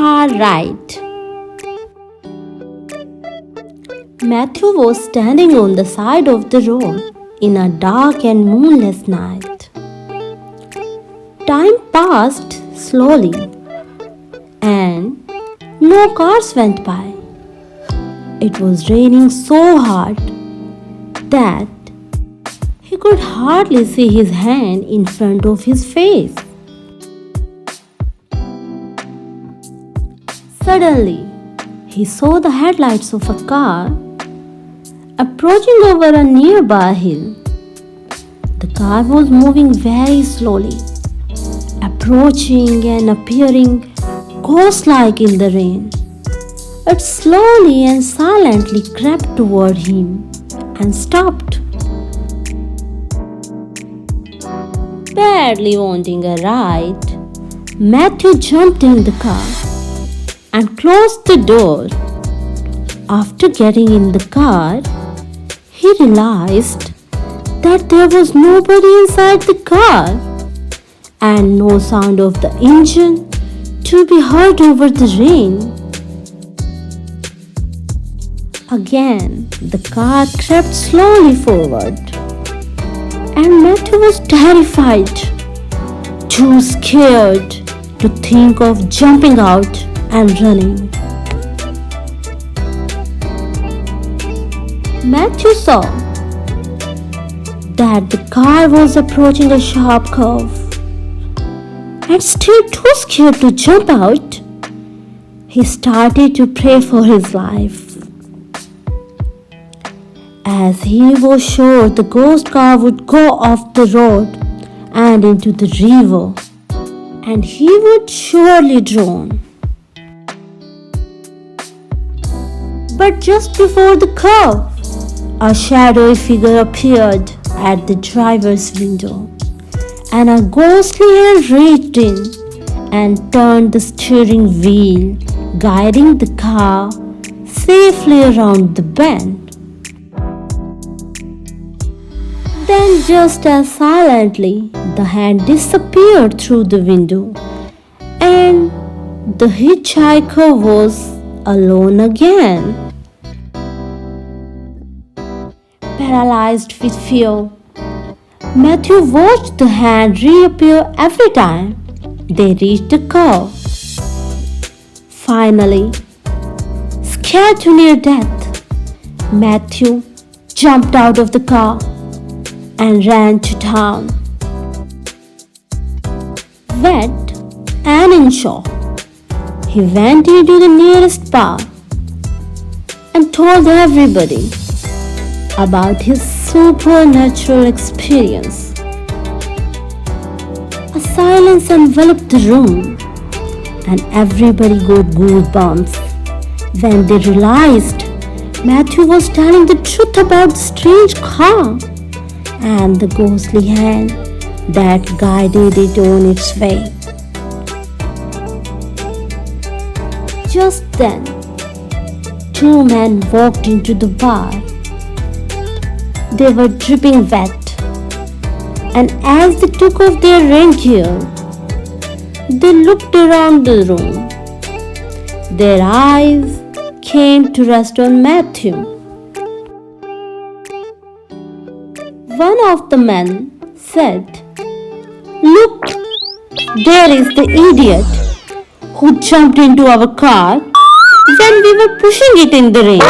car ride. Matthew was standing on the side of the road in a dark and moonless night. Time passed slowly and no cars went by. It was raining so hard that he could hardly see his hand in front of his face. Suddenly, he saw the headlights of a car approaching over a nearby hill. The car was moving very slowly, approaching and appearing ghost-like in the rain. It slowly and silently crept toward him and stopped. Badly wanting a ride, Matthew jumped in the car and closed the door. After getting in the car, he realized that there was nobody inside the car and no sound of the engine to be heard over the rain. Again, the car crept slowly forward, and Matthew was terrified, too scared to think of jumping out and running. Matthew saw that the car was approaching a sharp curve, and still too scared to jump out, he started to pray for his life. As he was sure the ghost car would go off the road and into the river, and he would surely drown. But just before the curve, a shadowy figure appeared at the driver's window, and a ghostly hand reached in and turned the steering wheel, guiding the car safely around the bend. Then, just as silently, the hand disappeared through the window, and the hitchhiker was alone again. Paralyzed with fear, Matthew watched the hand reappear every time they reached the curve. Finally, scared to near death, Matthew jumped out of the car and ran to town. Wet and in shock, he went into the nearest bar and told everybody about his supernatural experience. A silence enveloped the room, and everybody got goosebumps when they realized Matthew was telling the truth about the strange car and the ghostly hand that guided it on its way. Just then, two men walked into the bar. They were dripping wet, and as they took off their rain gear, they looked around the room. Their eyes came to rest on Matthew. One of the men said, "Look, there is the idiot who jumped into our car when we were pushing it in the rain."